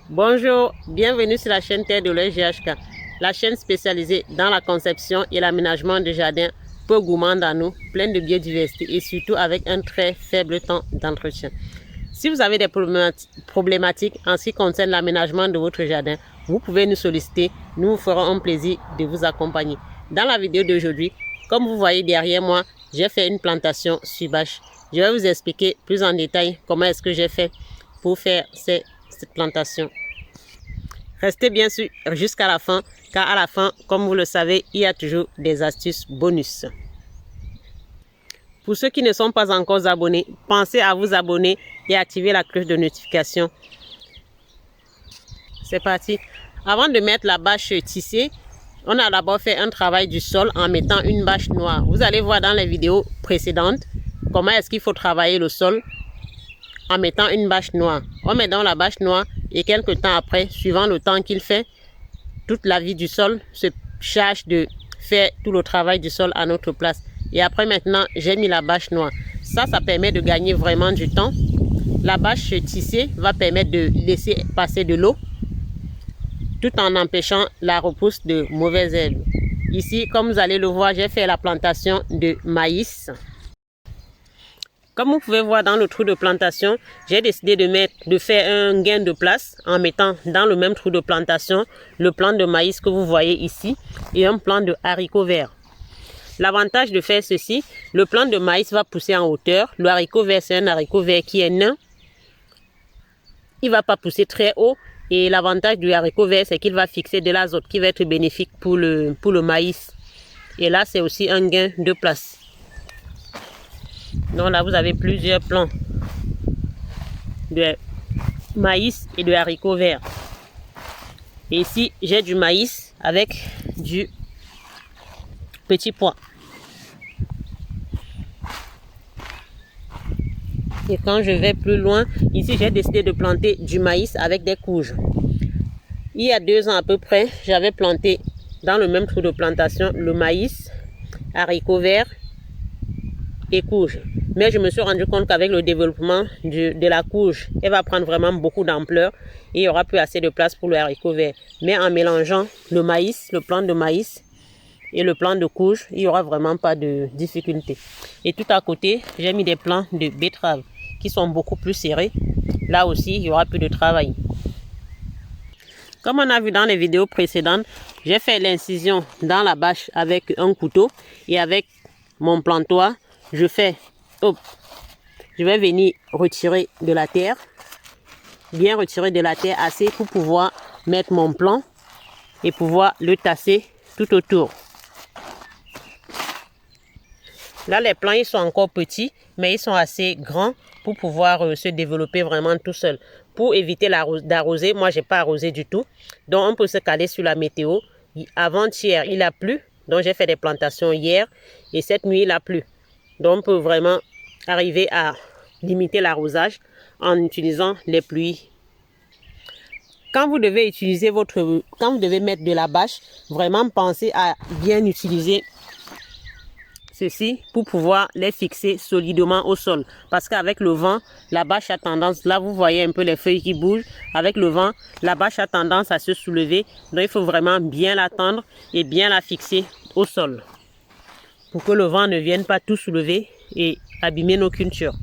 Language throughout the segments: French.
Bonjour, bienvenue sur la chaîne Terre de l'Ouest GHK, la chaîne spécialisée dans la conception et l'aménagement de jardins peu gourmands en eau, plein de biodiversité et surtout avec un très faible temps d'entretien. Si vous avez des problématiques en ce qui concerne l'aménagement de votre jardin, vous pouvez nous solliciter, nous vous ferons un plaisir de vous accompagner. Dans la vidéo d'aujourd'hui, comme vous voyez derrière moi, j'ai fait une plantation sur bâche. Je vais vous expliquer plus en détail comment est-ce que j'ai fait pour faire cette plantation. Restez bien sûr jusqu'à la fin, car à la fin, comme vous le savez, il y a toujours des astuces bonus. Pour ceux qui ne sont pas encore abonnés, pensez à vous abonner et activer la cloche de notification. C'est parti. Avant de mettre la bâche tissée, on a d'abord fait un travail du sol en mettant une bâche noire. Vous allez voir dans les vidéos précédentes comment est-ce qu'il faut travailler le sol en mettant une bâche noire. On met dans la bâche noire et quelques temps après, suivant le temps qu'il fait, toute la vie du sol se charge de faire tout le travail du sol à notre place. Et après maintenant, j'ai mis la bâche noire. Ça permet de gagner vraiment du temps. La bâche tissée va permettre de laisser passer de l'eau tout en empêchant la repousse de mauvaises herbes. Ici, comme vous allez le voir, j'ai fait la plantation de maïs. Comme vous pouvez voir dans le trou de plantation, j'ai décidé de faire un gain de place en mettant dans le même trou de plantation le plant de maïs que vous voyez ici et un plant de haricots verts. L'avantage de faire ceci, le plant de maïs va pousser en hauteur. Le haricot vert, c'est un haricot vert qui est nain. Il ne va pas pousser très haut. Et l'avantage du haricot vert, c'est qu'il va fixer de l'azote qui va être bénéfique pour le maïs. Et là, c'est aussi un gain de place. Donc là, vous avez plusieurs plants de maïs et de haricots verts. Et ici, j'ai du maïs avec du petit pois. Et quand je vais plus loin, ici, j'ai décidé de planter du maïs avec des courges. Il y a 2 ans à peu près, j'avais planté dans le même trou de plantation le maïs, haricots verts et courges. Mais je me suis rendu compte qu'avec le développement de la courge, elle va prendre vraiment beaucoup d'ampleur et il n'y aura plus assez de place pour le haricot vert. Mais en mélangeant le maïs, le plant de maïs et le plant de courge, il n'y aura vraiment pas de difficulté. Et tout à côté, j'ai mis des plants de betterave qui sont beaucoup plus serrés. Là aussi, il y aura plus de travail. Comme on a vu dans les vidéos précédentes, j'ai fait l'incision dans la bâche avec un couteau et avec mon plantoir, je vais venir retirer de la terre, bien retirer de la terre assez pour pouvoir mettre mon plant et pouvoir le tasser tout autour. Là, les plants, ils sont encore petits, mais ils sont assez grands pour pouvoir se développer vraiment tout seul. Pour éviter d'arroser, moi, je n'ai pas arrosé du tout. Donc, on peut se caler sur la météo. Avant-hier, il a plu. Donc, j'ai fait des plantations hier. Et cette nuit, il a plu. Donc, on peut vraiment arriver à limiter l'arrosage en utilisant les pluies. Quand vous devez mettre de la bâche, vraiment pensez à bien utiliser ceci pour pouvoir les fixer solidement au sol. Parce qu'avec le vent, la bâche a tendance, là vous voyez un peu les feuilles qui bougent. Avec le vent, la bâche a tendance à se soulever. Donc il faut vraiment bien la tendre et bien la fixer au sol. Pour que le vent ne vienne pas tout soulever et abîmer nos cultures.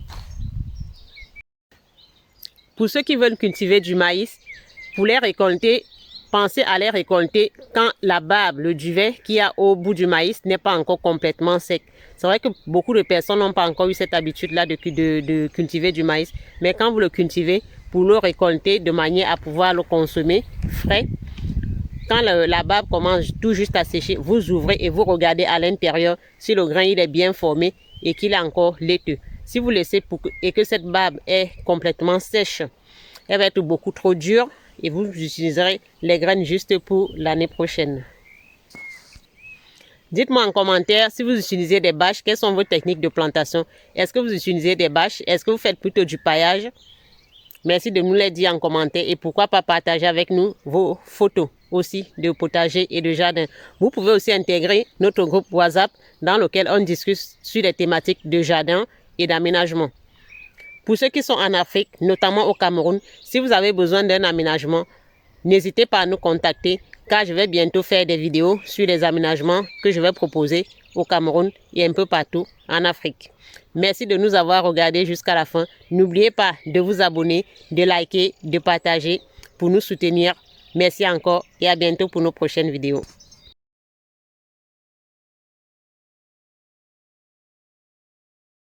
Pour ceux qui veulent cultiver du maïs, pour les récolter, pensez à les récolter quand la barbe, le duvet qu'il y a au bout du maïs n'est pas encore complètement sec. C'est vrai que beaucoup de personnes n'ont pas encore eu cette habitude-là de cultiver du maïs. Mais quand vous le cultivez, pour le récolter de manière à pouvoir le consommer frais, quand la barbe commence tout juste à sécher, vous ouvrez et vous regardez à l'intérieur si le grain il est bien formé et qu'il est encore laiteux. Si vous laissez et que cette barbe est complètement sèche, elle va être beaucoup trop dure. Et vous utiliserez les graines juste pour l'année prochaine. Dites-moi en commentaire si vous utilisez des bâches, quelles sont vos techniques de plantation. Est-ce que vous utilisez des bâches? Est-ce que vous faites plutôt du paillage? Merci de nous les dire en commentaire et pourquoi pas partager avec nous vos photos aussi de potager et de jardin. Vous pouvez aussi intégrer notre groupe WhatsApp dans lequel on discute sur les thématiques de jardin et d'aménagement. Pour ceux qui sont en Afrique, notamment au Cameroun, si vous avez besoin d'un aménagement, n'hésitez pas à nous contacter car je vais bientôt faire des vidéos sur les aménagements que je vais proposer au Cameroun et un peu partout en Afrique. Merci de nous avoir regardés jusqu'à la fin. N'oubliez pas de vous abonner, de liker, de partager pour nous soutenir. Merci encore et à bientôt pour nos prochaines vidéos.